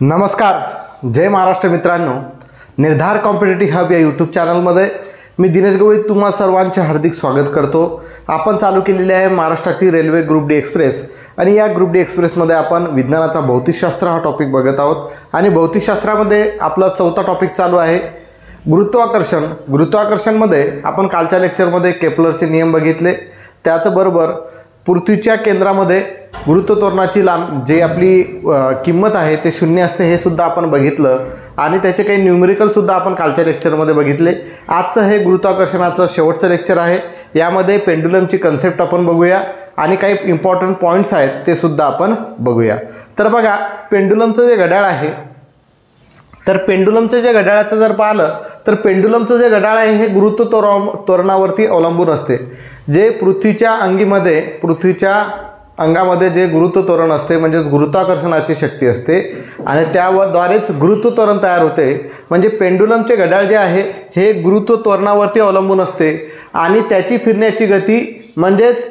नमस्कार, जय महाराष्ट्र मित्रांनो. निर्धार कॉम्पिटिटिव्ह हब या यूट्यूब चॅनलमध्ये मी दिनेश गवई तुम्हा सर्वांचे हार्दिक स्वागत करतो. आपण चालू केलेली आहे महाराष्ट्राची रेल्वे ग्रुप डी एक्सप्रेस आणि या ग्रुप डी एक्सप्रेसमध्ये आपण विज्ञानाचा भौतिकशास्त्र हा टॉपिक बघत आहोत आणि भौतिकशास्त्रामध्ये आपला चौथा टॉपिक चालू आहे गुरुत्वाकर्षण. गुरुत्वाकर्षणमध्ये आपण कालच्या लेक्चरमध्ये केपलरचे नियम बघितले. त्याचबरोबर पृथ्वीच्या केंद्रामध्ये गुरुत्वत्वरणाची जे आपली किंमत आहे ते 0 असते हे सुद्धा आपण बघितलं आणि त्याचे काही न्यूमेरिकल सुद्धा आपण कालच्या लेक्चरमध्ये बघितले. आजचं हे गुरुत्वाकर्षणाचं शेवटचं लेक्चर आहे. यामध्ये पेंडुलमची कन्सेप्ट आपण बघूया आणि काही इम्पॉर्टंट पॉईंट्स आहेत ते सुद्धा आपण बघूया. तर बघा, पेंडुलमचं जे घड्याळ आहे, तर पेंडुलमचं जे घड्याळाचं जर पाहिलं तर पेंडुलमचं जे घड्याळ आहे हे गुरुत्वत्वरणावरती अवलंबून असते. जे पृथ्वीच्या अंगामध्ये जे गुरुत्वत्वरण असते म्हणजेच गुरुत्वाकर्षणाची शक्ती असते आणि त्याद्वारेच गुरुत्वत्वरण तयार होते. म्हणजे पेंडुलमचे घड्याळ जे आहे हे गुरुत्वत्वरणावरती अवलंबून असते आणि त्याची फिरण्याची गती म्हणजेच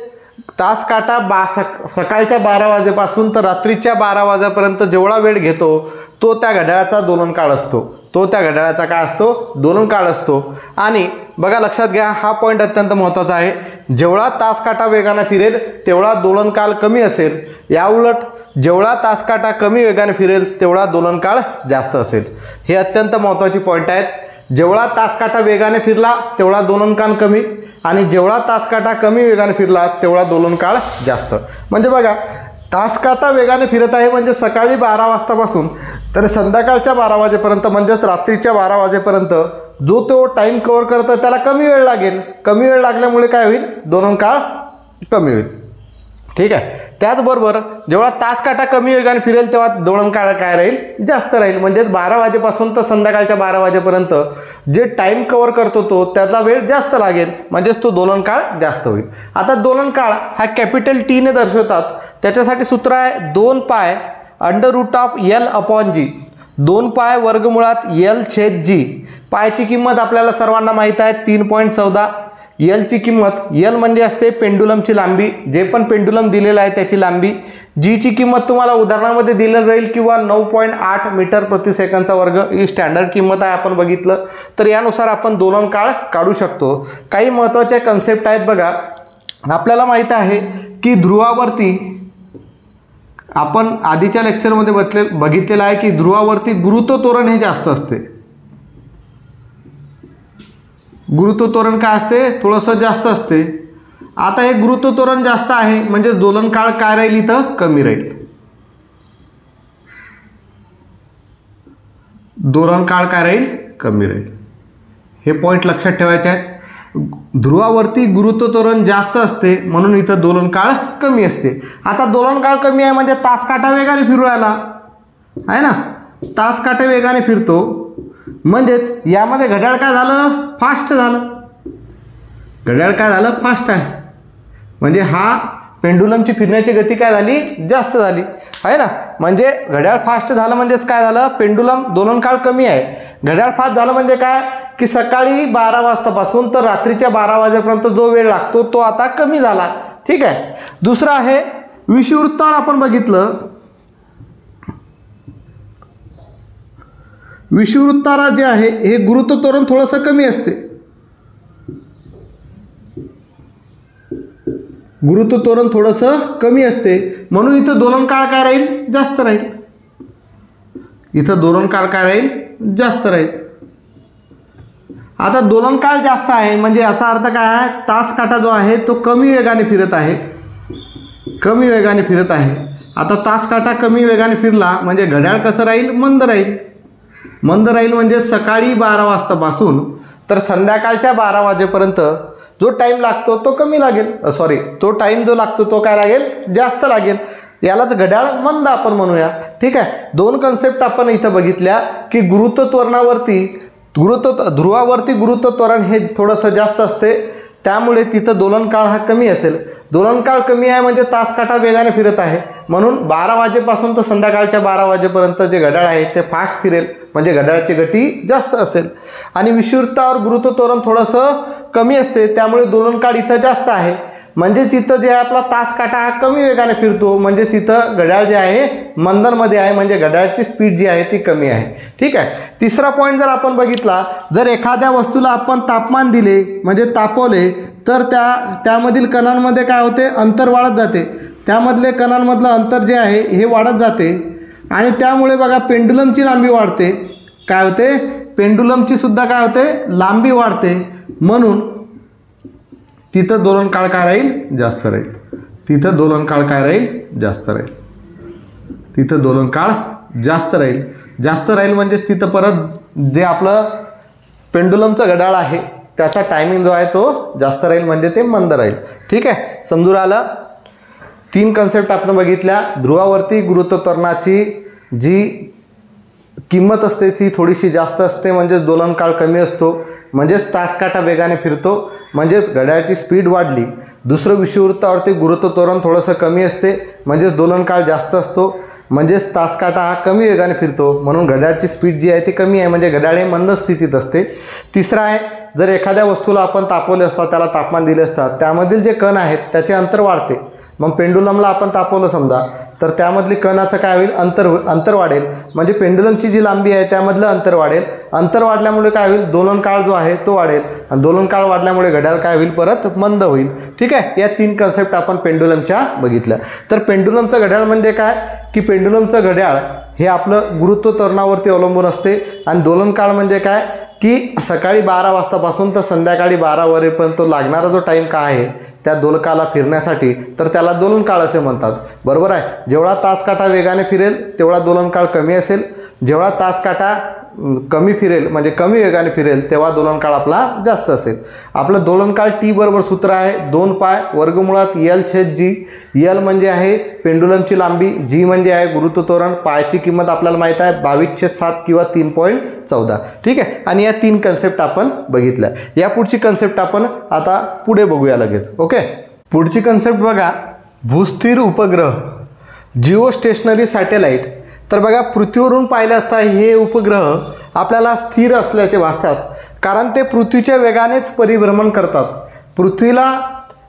तास काटा सकाळच्या 12 वाजेपासून तर रात्रीच्या 12 वाजेपर्यंत जेवढा वेळ घेतो तो त्या घड्याळाचा दोलनकाळ असतो. दोलनकाळ असतो. आणि बघा, लक्षात घ्या, हा पॉईंट अत्यंत महत्त्वाचा आहे. जेवढा तास काटा वेगाने फिरेल तेवढा दोलनकाळ कमी असेल, याउलट जेवढा तास काटा कमी वेगाने फिरेल तेवढा दोलनकाळ जास्त असेल. हे अत्यंत महत्त्वाची पॉईंट आहेत. जेवढा तास काटा वेगाने फिरला तेवढा दोलनकाळ कमी आणि जेवढा तास काटा कमी वेगाने फिरला तेवढा दोलनकाळ जास्त. म्हणजे बघा, तास काटा वेगाने फिरत आहे म्हणजे सकाळी 12 वाजतापासून तर संध्याकाळच्या 12 वाजेपर्यंत म्हणजेच रात्रीच्या 12 वाजेपर्यंत जो तो टाईम कव्हर करतो त्याला कमी वेळ लागेल. कमी वेळ लागल्यामुळे काय होईल, दोलनकाळ कमी होईल. ठीक आहे. त्याचबरोबर जेव्हा तास काटा कमी वेगाने फिरेल तेव्हा दोलनकाळ काय राहील, जास्त राहील. म्हणजेच 12 वाजेपासून तर संध्याकाळच्या 12 वाजेपर्यंत जे टाईम कव्हर करतो तो त्याचा वेळ जास्त लागेल म्हणजेच तो दोलनकाळ जास्त होईल. आता दोलनकाळ हा कॅपिटल टी ने दर्शवतात. त्याच्यासाठी सूत्र आहे 2π√L/g. 2π वर्गमुळात L/g. पायची किंमत आपल्याला सर्वांना माहीत आहे 3.14. एलची किंमत, एल म्हणजे असते पेंडुलमची लांबी, जे पण पेंडुलम दिलेलं आहे त्याची लांबी. जीची किंमत तुम्हाला उदाहरणामध्ये दिलेलं राहील किंवा 9.8 मीटर प्रति सेकंदचा वर्ग ही स्टँडर्ड किंमत आहे. आपण बघितलं तर यानुसार आपण दोलनकाळ काढू शकतो. काही महत्त्वाचे कन्सेप्ट आहेत बघा. आपल्याला माहीत आहे की ध्रुवावरती आपण आधीच्या लेक्चरमध्ये बघितलेलं आहे की ध्रुवावरती गुरुत्वत्वरण हे जास्त असते. गुरुत्वत्वरण काय असते, थोडंसं जास्त असते. आता हे गुरुत्वत्वरण जास्त आहे म्हणजेच दोलनकाळ काय राहील, इथं कमी राहील. दोलनकाळ काय राहील, कमी राहील. हे पॉईंट लक्षात ठेवायचे आहेत. ध्रुवावरती गुरुत्वत्वरण जास्त असते म्हणून इथं दोलनकाळ कमी असते. आता दोलनकाळ कमी आहे म्हणजे तास काटा वेगाने फिरू राहिला आहे ना, तास काटा वेगाने फिरतो म्हणजेच यामध्ये घड्याळ काय झालं, फास्ट झालं. घड्याळ काय झालं, फास्ट आहे. म्हणजे हा पेंडुलमची फिरण्याची गती काय झाली, जास्त झाली आहे ना. म्हणजे घड्याळ फास्ट झालं म्हणजेच काय झालं, पेंडुलम दोलनकाळ कमी आहे. घड्याळ फास्ट झालं म्हणजे काय की सकाळी 12 वाजतापासून तर रात्रीच्या 12 वाजेपर्यंत जो वेळ लागतो तो आता कमी झाला. ठीक आहे. दुसरं आहे विषुववृत्तावर आपण बघितलं. विषुववृत्तावर जे आहे हे गुरुत्वत्वरण थोडंसं कमी असते. गुरुत्वत्वरण थोडंसं कमी असते म्हणून इथं दोलनकाळ काय राहील, जास्त राहील. इथं दोलनकाळ काय राहील, जास्त राहील. आता दोलनकाळ जास्त आहे म्हणजे याचा अर्थ काय आहे, तास काटा जो आहे तो कमी वेगाने फिरत आहे. आता तास काटा कमी वेगाने फिरला म्हणजे घड्याळ कसं राहील, मंद राहील म्हणजे सकाळी 12 वाजतापासून तर संध्याकाळच्या 12 वाजेपर्यंत जो टाईम लागतो तो कमी लागेल. तो टाईम जो लागतो तो काय लागेल, जास्त लागेल. यालाच घड्याळ मंद आपण म्हणूया. ठीक आहे. दोन कन्सेप्ट आपण इथं बघितल्या की ध्रुवावरती गुरुत्वत्वरण हे थोडंसं जास्त असते त्यामुळे तिथं दोलनकाळ हा कमी असेल. दोलनकाळ कमी आहे म्हणजे तास काटा वेगाने फिरत आहे म्हणून 12 वाजेपासून तर संध्याकाळच्या 12 वाजेपर्यंत जे घड्याळ आहे ते फास्ट फिरेल म्हणजे घड्याळाची गती जास्त असेल. आणि विषुववृत्तावर गुरुत्वत्वरण थोडंसं कमी असते त्यामुळे दोलनकाळ इथं जास्त आहे. म्हणजेच इथं जे आहे आपला तास काटा हा कमी वेगाने फिरतो, म्हणजेच इथं घड्याळ जे आहे मंदनमध्ये आहे, म्हणजे घड्याळची स्पीड जी आहे ती कमी आहे. ठीक आहे. तिसरा पॉईंट जर आपण बघितला, जर एखाद्या वस्तूला आपण तापमान दिले म्हणजे तापवले तर त्यामधील कणांमध्ये काय होते, अंतर वाढत जाते. त्यामधले कणांमधलं अंतर जे आहे हे वाढत जाते आणि त्यामुळे बघा पेंडुलमची लांबी वाढते. काय होते, पेंडुलमची सुद्धा काय होते, लांबी वाढते. म्हणून तिथं दोलन काळ काय राहील, जास्त राहील. तिथं दोलन काळ काय राहील, जास्त राहील. तिथं दोलन काळ जास्त राहील. जास्त राहील म्हणजेच तिथं परत जे आपलं पेंडुलमचं घड्याळ आहे त्याचा टायमिंग जो आहे तो जास्त राहील, म्हणजे ते मंद राहील. ठीक आहे, समजून राहिलं. 3 कन्सेप्ट आपण बघितल्या. ध्रुवावरती गुरुत्वाकर्षणाची जी किंमत असते ती थोडीशी जास्त असते, म्हणजेच दोलन काळ कमी असतो, म्हणजेच तासकाटा वेगाने फिरतो, म्हणजेच घड्याळाची स्पीड वाढली. दुसरं विषुववृत्तावरती गुरुत्व त्वरण थोडंसं कमी असते, म्हणजेच दोलन काळ जास्त असतो, म्हणजेच तासकाटा हा कमी वेगाने फिरतो, म्हणून घड्याळाची स्पीड जी आहे ती कमी आहे, म्हणजे घड्याळ हे मंद स्थितीत असते. तिसरा आहे, जर एखाद्या वस्तूला आपण तापवले असतात, त्याला तापमान दिले असतात, त्यामधील जे कण आहेत त्याचे अंतर वाढते. मग पेंडुलमला आपण तापवलं समजा तर त्यामधली कणाचं काय होईल, अंतर वाढेल, म्हणजे पेंडुलमची जी लांबी आहे त्यामधलं अंतर वाढेल. अंतर वाढल्यामुळे काय होईल, दोलन काळ जो आहे तो वाढेल आणि दोलन काळ वाढल्यामुळे घड्याळ काय होईल, परत मंद होईल. ठीक आहे. या 3 कन्सेप्ट आपण पेंडुलमच्या बघितल्या. तर पेंडुलमचं घड्याळ म्हणजे काय की पेंडुलमचं घड्याळ हे आपलं गुरुत्व त्वरणावरती अवलंबून असते आणि दोलन काळ म्हणजे काय की सकाळी 12 वाजतापासून तर संध्याकाळी 12 वाजेपर्यंत लागणारा जो टाईम काय आहे त्या दोलकाला फिरण्यासाठी, तर त्याला दोलन काळ असे म्हणतात. बरोबर आहे. जेवढा तासकाटा वेगाने फिरेल तेवढा दोलन काळ कमी असेल, जेवढा तासकाटा कमी फिरेल म्हणजे कमी वेगाने फिरेल तेव्हा दोलन काळ आपला जास्त असेल. आपलं दोलन काळ टी बरोबर सूत्र आहे 2 पाय वर्गमुळात L/G. L म्हणजे आहे पेंडुलमची लांबी, G म्हणजे आहे गुरुत्व त्वरण, पायची किंमत आपल्याला माहीत आहे 22/7 किंवा 3.14. ठीक आहे. आणि या 3 कन्सेप्ट आपण बघितल्या. या पुढची कन्सेप्ट आपण आता पुढे बघूया लगेच. ओके. पुढची कन्सेप्ट बघा, भूस्थिर उपग्रह, जिओ स्टेशनरी सॅटेलाईट. तर बघा पृथ्वीवरून पाहिलं असता हे उपग्रह आपल्याला स्थिर असल्याचे भासतात, कारण ते पृथ्वीच्या वेगानेच परिभ्रमण करतात. पृथ्वीला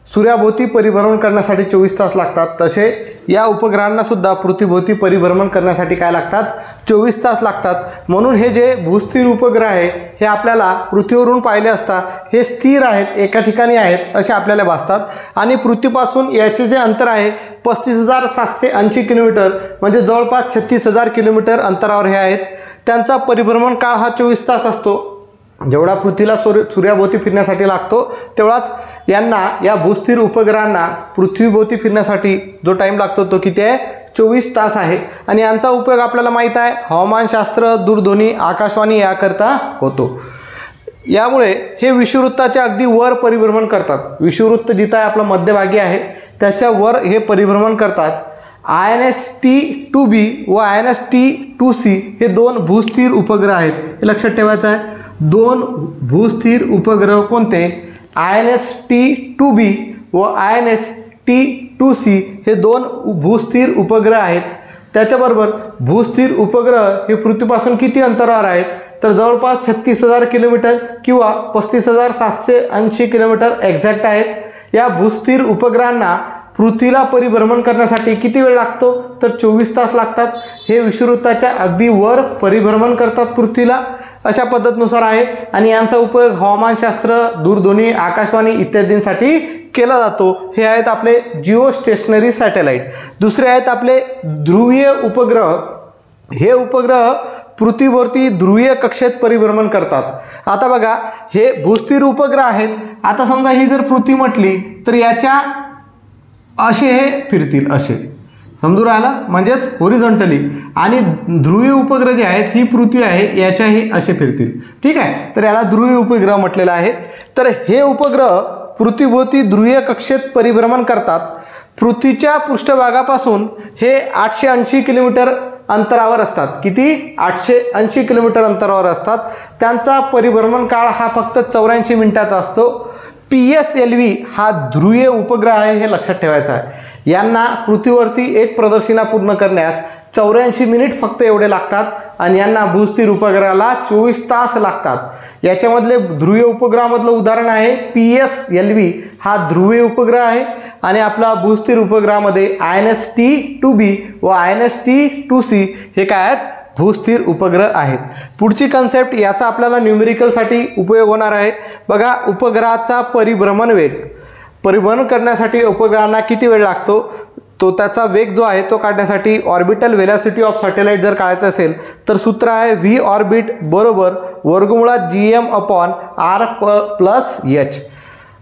सूर्याभोवती परिभ्रमण करण्यासाठी 24 तास लागतात, तसे या उपग्रहांना सुद्धा पृथ्वीभोवती परिभ्रमण करण्यासाठी काय लागतात, 24 तास लागतात. म्हणून हे जे भूस्थिर उपग्रह आहे हे आपल्याला पृथ्वीवरून पाहिले असता हे स्थिर आहेत, एका ठिकाणी आहेत असे आपल्याला भासतात. आणि पृथ्वीपासून याचे जे अंतर आहे 35,780 किलोमीटर, म्हणजे जवळपास 36,000 किलोमीटर अंतरावर हे आहेत. त्यांचा परिभ्रमण काळ हा 24 तास असतो. जेवढा पृथ्वीला सूर्याभोवती फिरण्यासाठी लागतो तेवढाच यांना, या भूस्थिर उपग्रहांना पृथ्वीभोवती फिरण्यासाठी जो टाईम लागतो तो किती आहे, 24 तास आहे. आणि यांचा उपयोग आपल्याला माहीत आहे हवामानशास्त्र, दूरध्वनी, आकाशवाणी याकरता होतो. यामुळे हे विषुववृत्ताच्या अगदी वर परिभ्रमण करतात. विषुववृत्त जिथं आपलं मध्यभागी आहे त्याच्या वर हे परिभ्रमण करतात. INST-2B व INST-2C हे 2 भूस्थिर उपग्रह आहेत, हे लक्षात ठेवायचं आहे. 2 भूस्थिर उपग्रह कोणते, INST-2B व INST-2C हे 2 भूस्थिर उपग्रह आहेत. त्याच्याबरोबर भूस्थिर उपग्रह हे पृथ्वीपासून किती अंतरावर आहेत, तर जवळपास 36,000 किलोमीटर किंवा 35,780 किलोमीटर एक्झॅक्ट आहेत. या भूस्थिर उपग्रहांना पृथ्वीला परिभ्रमण करण्यासाठी किती वेळ लागतो, तर 24 तास लागतात. हे विषुववृत्ताच्या अगदी वर परिभ्रमण करतात पृथ्वीला, अशा पद्धतीनुसार आहे. आणि यांचा उपयोग हवामानशास्त्र, दूरध्वनी, आकाशवाणी इत्यादींसाठी केला जातो. हे आहेत आपले जिओ स्टेशनरी सॅटेलाईट. दुसरे आहेत आपले ध्रुवीय उपग्रह. हे उपग्रह पृथ्वीभोवती ध्रुवीय कक्षेत परिभ्रमण करतात. आता बघा हे भूस्थिर उपग्रह आहेत. आता समजा ही जर पृथ्वी म्हटली तर याच्या असे हे फिरतील, असे समजून राहिलं, म्हणजेच होरिझॉन्टली. आणि ध्रुवीय उपग्रह जे आहेत, ही पृथ्वी आहे याच्याही असे फिरतील. ठीक आहे. तर याला ध्रुवीय उपग्रह म्हटलेलं आहे. तर हे उपग्रह पृथ्वीभोवती ध्रुवीय कक्षेत परिभ्रमण करतात. पृथ्वीच्या पृष्ठभागापासून हे 880 किलोमीटर अंतरावर असतात. किती, 880 किलोमीटर अंतरावर असतात. त्यांचा परिभ्रमण काळ हा फक्त 84 मिनिटाचा असतो. PSLV हा ध्रुवीय उपग्रह आहे, हे लक्षात ठेवायचं आहे. यांना पृथ्वीवरती एक प्रदक्षिणा पूर्ण करण्यास 84 मिनिट फक्त एवढे लागतात. आणि यांना भूस्थिर उपग्रहाला 24 तास लागतात। याच्यामधले ध्रुवीय उपग्रहामधलं उदाहरण आहे PSLV, हा ध्रुवीय उपग्रह आहे। आणि आपला भूस्थिर उपग्रहामध्ये INST-2B व INST-2C हे काय आहेत, भूस्थिर उपग्रह आहेत। पुढची कन्सेप्ट याचा आपल्याला न्यूमेरिकलसाठी उपयोग होणार आहे। बघा, उपग्रहाचा परिभ्रमण वेग, परिभ्रमण करण्यासाठी उपग्रहांना किती वेळ लागतो, तो त्याचा वेग जो आहे तो काढण्यासाठी ऑर्बिटल व्हेलॉसिटी ऑफ सॅटेलाइट जर काढायचं असेल तर सूत्र आहे v ऑर्बिट बरोबर वर्गमुळात gm/r+h,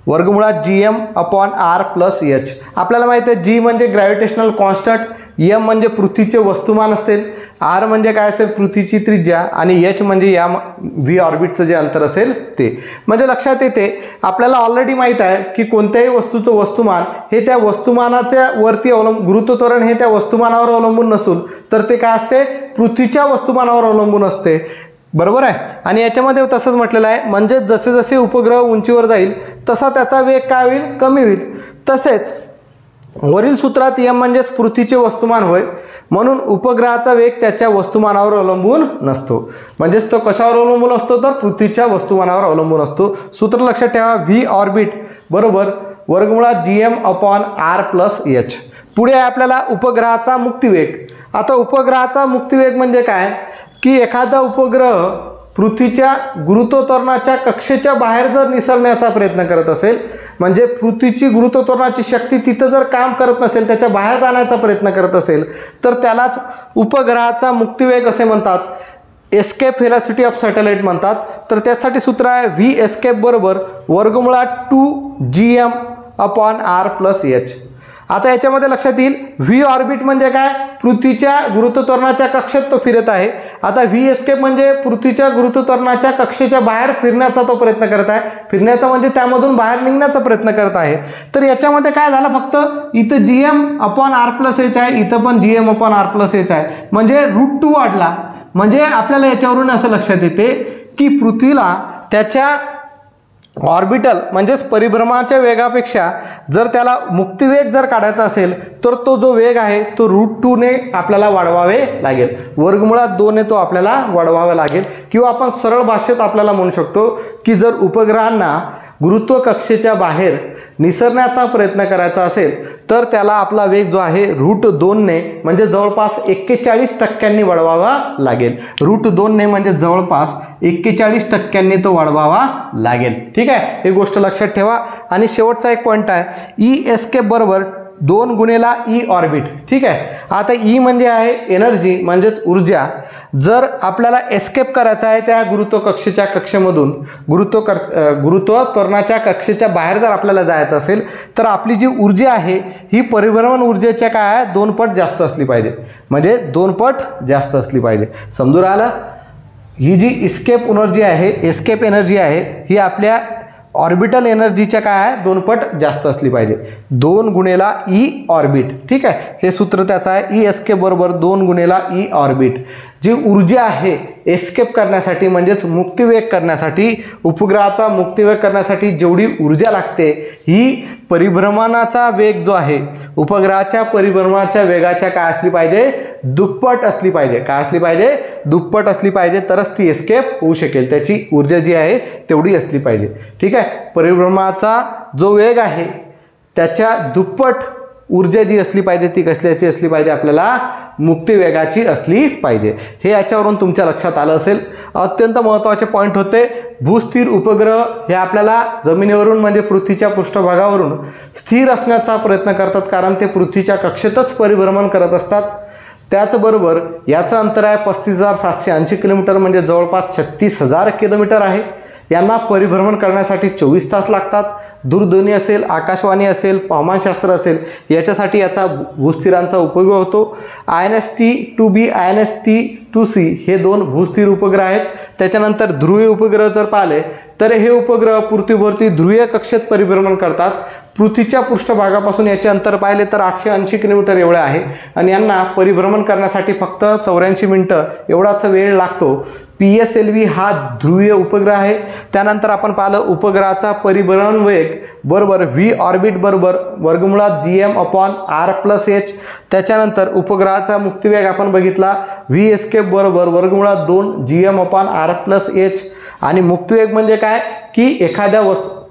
वर्गमुळात gm/r+h। आपल्याला माहिती आहे g म्हणजे ग्रॅव्हिटेशनल कॉन्स्टंट, m म्हणजे पृथ्वीचे वस्तुमान असेल, r म्हणजे काय असेल पृथ्वीची त्रिज्या, आणि h म्हणजे या v ऑर्बिटचं जे अंतर असेल ते। म्हणजे लक्षात येते आपल्याला ऑलरेडी माहीत आहे की कोणत्याही वस्तूचं वस्तुमान हे त्या वस्तुमानाच्या वरती गुरुत्व त्वरण हे त्या वस्तुमानावर अवलंबून नसून तर ते काय असते, पृथ्वीच्या वस्तुमानावर अवलंबून असते, बरोबर आहे। आणि याच्यामध्ये तसंच म्हटलेलं आहे, म्हणजे जसे जसे उपग्रह उंचीवर जाईल तसा त्याचा वेग काय होईल, कमी होईल। तसेच वरील सूत्रात m म्हणजेच पृथ्वीचे वस्तुमान होय, म्हणून उपग्रहाचा वेग त्याच्या वस्तुमानावर अवलंबून नसतो। म्हणजेच तो कशावर अवलंबून असतो, तर पृथ्वीच्या वस्तुमानावर अवलंबून असतो। सूत्र लक्षात ठेवा, v ऑर्बिट बरोबर वर्गमुळात gm/r+h। पुढे आपल्याला उपग्रहाचा मुक्तिवेग। आता उपग्रहाचा मुक्तिवेग म्हणजे काय की एखादा उपग्रह पृथ्वीच्या गुरुत्वत्वरणाच्या कक्षेच्या बाहेर जर निसरण्याचा प्रयत्न करत असेल, म्हणजे पृथ्वीची गुरुत्वत्वरणाची शक्ती तिथं जर काम करत नसेल, त्याच्या बाहेर जाण्याचा प्रयत्न करत असेल तर त्यालाच उपग्रहाचा मुक्तिवेग असे म्हणतात, एस्केप व्हेलॉसिटी ऑफ सॅटेलाइट म्हणतात। तर त्यासाठी सूत्र आहे v एस्केप बरोबर वर्गमुळात 2gm/r+h। आता याच्यामध्ये लक्षात येईल v ऑर्बिट म्हणजे काय, पृथ्वीच्या गुरुत्वत्वरणाच्या कक्षेत तो फिरत आहे। आता v एस्केप म्हणजे पृथ्वीच्या गुरुत्वत्वरणाच्या कक्षेच्या बाहेर फिरण्याचा तो प्रयत्न करत आहे, फिरण्याचा म्हणजे त्यामधून बाहेर निघण्याचा प्रयत्न करत आहे। तर याच्यामध्ये काय झालं, फक्त इथं gm/r+h आहे, इथं पण gm/r+h आहे, म्हणजे √2 वाढला। म्हणजे आपल्याला याच्यावरून असं लक्षात येते की पृथ्वीला त्याच्या ऑर्बिटल म्हणजेच परिभ्रमणाच्या वेगापेक्षा जर त्याला मुक्तिवेग जर काढायचा असेल तर तो जो वेग आहे तो √2 ने आपल्याला वाढवावे लागेल, वर्गमुळात 2 ने तो आपल्याला वाढवावा लागेल। किंवा आपण सरळ भाषेत आपल्याला म्हणू शकतो की जर उपग्रहांना गुरुत्व कक्षेच्या बाहेर निसरण्याचा प्रयत्न करायचा असेल तर त्याला आपला वेग जो आहे √2 ने म्हणजे जवळपास 41% वाढवावा लागेल। √2 ने म्हणजे जवळपास 41% तो वाढवावा लागेल। ठीक आहे, ही गोष्ट लक्षात ठेवा। आणि शेवटचा एक पॉईंट आहे, ई एस्केप बरोबर 2 गुणेला ई ऑर्बिट। ठीक आहे, आता ई म्हणजे आहे एनर्जी म्हणजेच ऊर्जा। जर आपल्याला एस्केप करायचा आहे त्या गुरुत्व कक्षेच्या कक्षेमधून, गुरुत्व त्वरणाच्या कक्षेच्या बाहेर जर आपल्याला जायचं असेल तर आपली जी ऊर्जा आहे ही परिभ्रमण ऊर्जेच्या काय आहे 2 पट जास्त असली पाहिजे, म्हणजे 2 पट जास्त असली पाहिजे। समजून राहिलं, ही जी एस्केप एनर्जी आहे, एस्केप एनर्जी आहे ही आपल्या ऑर्बिटल एनर्जीच्या काय आहे 2 पट जास्त असली पाहिजे, 2 गुणेला ई ऑर्बिट। ठीक आहे, हे सूत्र त्याचं आहे, ई एस्केप बरोबर 2 गुणेला ई ऑर्बिट। जी ऊर्जा आहे एस्केप करण्यासाठी म्हणजेच मुक्तिवेग करण्यासाठी, उपग्रहाचा मुक्तिवेग करण्यासाठी जेवढी ऊर्जा लागते ही परिभ्रमणाचा वेग जो आहे उपग्रहाच्या परिभ्रमणाच्या वेगाच्या काय असली पाहिजे, दुप्पट असली पाहिजे। काय असली पाहिजे, दुप्पट असली पाहिजे, तरच ती एस्केप होऊ शकेल, त्याची ऊर्जा जी आहे तेवढी असली पाहिजे। ठीक आहे, परिभ्रमणाचा जो वेग आहे त्याच्या दुप्पट ऊर्जा जी असली पाहिजे ती कसल्याची असली पाहिजे, आपल्याला मुक्तिवेगाची असली पाहिजे। हे याच्यावरून तुमच्या लक्षात आलं असेल। अत्यंत महत्त्वाचे पॉईंट होते, भूस्थिर उपग्रह हे आपल्याला जमिनीवरून म्हणजे पृथ्वीच्या पृष्ठभागावरून स्थिर असण्याचा प्रयत्न करतात, कारण ते पृथ्वीच्या कक्षेतच परिभ्रमण करत असतात। त्याचबरोबर याचं अंतर आहे 35,780 किलोमीटर, म्हणजे जवळपास 36,000 किलोमीटर आहे। यांना परिभ्रमण करण्यासाठी 24 तास लागतात। दूरध्वनी असेल, आकाशवाणी असेल, हवामानशास्त्र असेल, याच्यासाठी याचा भूस्थिरांचा उपयोग होतो। INST-2B, INST-2C हे 2 भूस्थिर उपग्रह आहेत। त्याच्यानंतर ध्रुवीय उपग्रह जर पाहिले तर हे उपग्रह पृथ्वीभोवती ध्रुवीय कक्षेत परिभ्रमण करतात। पृथ्वीच्या पृष्ठभागापासून याचे अंतर पाहिले तर 880 किलोमीटर एवढे आहे आणि यांना परिभ्रमण करण्यासाठी फक्त 84 मिनिटं एवढाच वेळ लागतो। PSLV हा ध्रुवीय उपग्रह आहे। त्यानंतर आपण पाहिलं उपग्रहाचा परिभ्रमण वेग बरोबर V ऑर्बिट बरोबर वर्गमुळात Gm/r+h। त्याच्यानंतर उपग्रहाचा मुक्तिवेग आपण बघितला V एस्केप बरोबर वर्गमुळात 2 Gm/r+h। आणि मुक्तिवेग म्हणजे काय की एखाद्या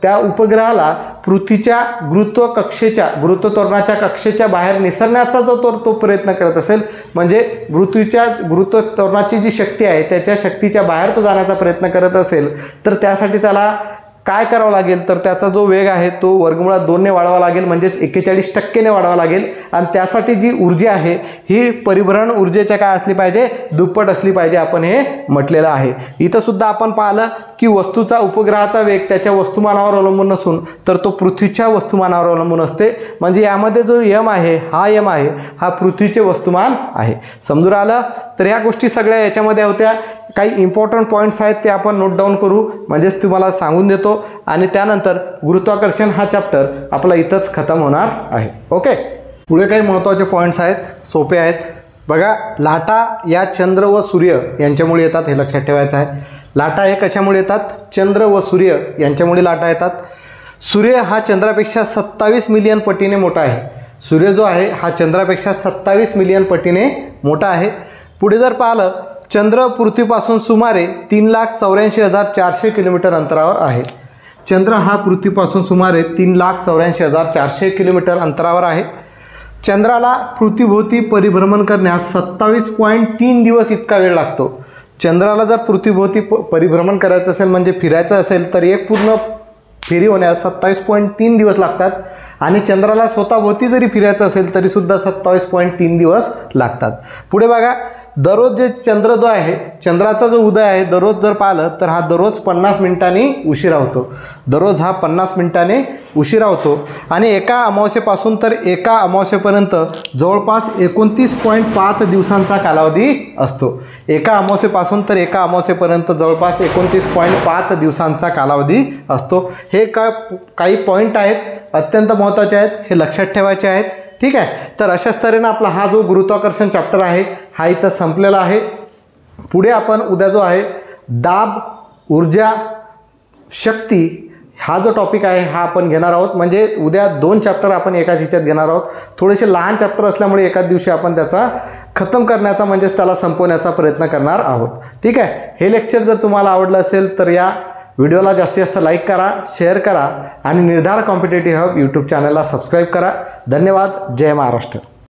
त्या उपग्रहाला पृथ्वीच्या गुरुत्वत्वरणाच्या कक्षेच्या बाहेर निसरण्याचा तो प्रयत्न करत असेल, म्हणजे पृथ्वीच्या गुरुत्वत्वरणाची जी शक्ती आहे त्याच्या शक्तीच्या बाहेर तो जाण्याचा प्रयत्न करत असेल तर त्यासाठी त्याला काय करावं लागेल तर त्याचा जो वेग आहे तो वर्गमुळात 2 ने वाढवावा लागेल, म्हणजेच 41% वाढवावा लागेल। आणि त्यासाठी जी ऊर्जा आहे ही परिभ्रमण ऊर्जेच्या काय असली पाहिजे दुप्पट असली पाहिजे, आपण हे म्हटलेलं आहे। इथं सुद्धा आपण पाहिलं की वस्तूचा उपग्रहाचा वेग त्याच्या वस्तुमानावर अवलंबून नसून तर तो पृथ्वीच्या वस्तुमानावर अवलंबून असते, म्हणजे यामध्ये जो m आहे हा पृथ्वीचे वस्तुमान आहे। समजून आलं? तर ह्या गोष्टी सगळ्या याच्यामध्ये होत्या। काही इम्पॉर्टंट पॉईंट्स आहेत ते आपण नोट डाऊन करू, म्हणजेच तुम्हाला सांगून देतो आणि त्यानंतर गुरुत्वाकर्षण हा चॅप्टर आपला इथंच खतम होणार आहे। ओके, पुढे काही महत्त्वाचे पॉईंट्स आहेत, सोपे आहेत बघा। लाटा या चंद्र व सूर्य यांच्यामुळे येतात, हे लक्षात ठेवायचं आहे। लाटा हे कशामुळे येतात? चंद्र व सूर्य यांच्यामुळे लाटा येतात। सूर्य हा चंद्रापेक्षा 27 मिलियन पटीने मोठा आहे। सूर्य जो आहे हा चंद्रापेक्षा 27 मिलियन पटीने मोठा आहे। पुढे जर पाहिलं चंद्र पृथ्वीपासून सुमारे 3,84,400 किलोमीटर अंतरावर आहे। चंद्र हा पृथ्वीपासून सुमारे 3,84,400 किलोमीटर अंतरावर आहे। चंद्राला पृथ्वीभोवती परिभ्रमण करण्यास 27.3 दिवस इतका वेळ लागतो। चंद्राला जर पृथ्वीभोवती परिभ्रमण करायचं असेल म्हणजे फिरायचं असेल तर एक पूर्ण फेरी होण्यास 27.3 दिवस लागतात आणि चंद्राला स्वतःभोवती जरी फिरायचं असेल तरी सुद्धा 27.3 दिवस लागतात। पुढे बघा, दररोज जे चंद्र जो आहे चंद्राचा जो उदय आहे दररोज जर पाहिलं तर हा दररोज 50 मिनिटांनी उशिरा होतो। दररोज हा 50 मिनिटांनी उशिरा होतो आणि एका अमावस्येपासून तर एका अमावस्येपर्यंत जवळपास 29.5 दिवसांचा कालावधी असतो। एका अमावस्येपासून तर एका अमावस्येपर्यंत जवळपास 29.5 दिवसांचा कालावधी असतो। हे काही पॉईंट आहेत अत्यंत महत्त्वाचे आहेत, हे लक्षात ठेवायचे आहेत। ठीक आहे, तर अशाच तऱ्हेने आपला हा जो गुरुत्वाकर्षण चॅप्टर आहे हा इथं संपलेला आहे। पुढे आपण उद्या जो आहे दाब, ऊर्जा, शक्ती हा जो टॉपिक आहे हा आपण घेणार आहोत, म्हणजे उद्या 2 चॅप्टर आपण एकाच ह्याच्यात घेणार आहोत। थोडेसे लहान चॅप्टर असल्यामुळे एकाच दिवशी आपण त्याचा खतम करण्याचा म्हणजेच त्याला संपवण्याचा प्रयत्न करणार आहोत। ठीक आहे, हे लेक्चर जर तुम्हाला आवडलं असेल तर या व्हिडिओला जास्तीत जास्त लाईक करा, शेअर करा आणि निर्धार कॉम्पिटेटिव्ह हब यूट्यूब चॅनलला सबस्क्राईब करा। धन्यवाद। जय महाराष्ट्र।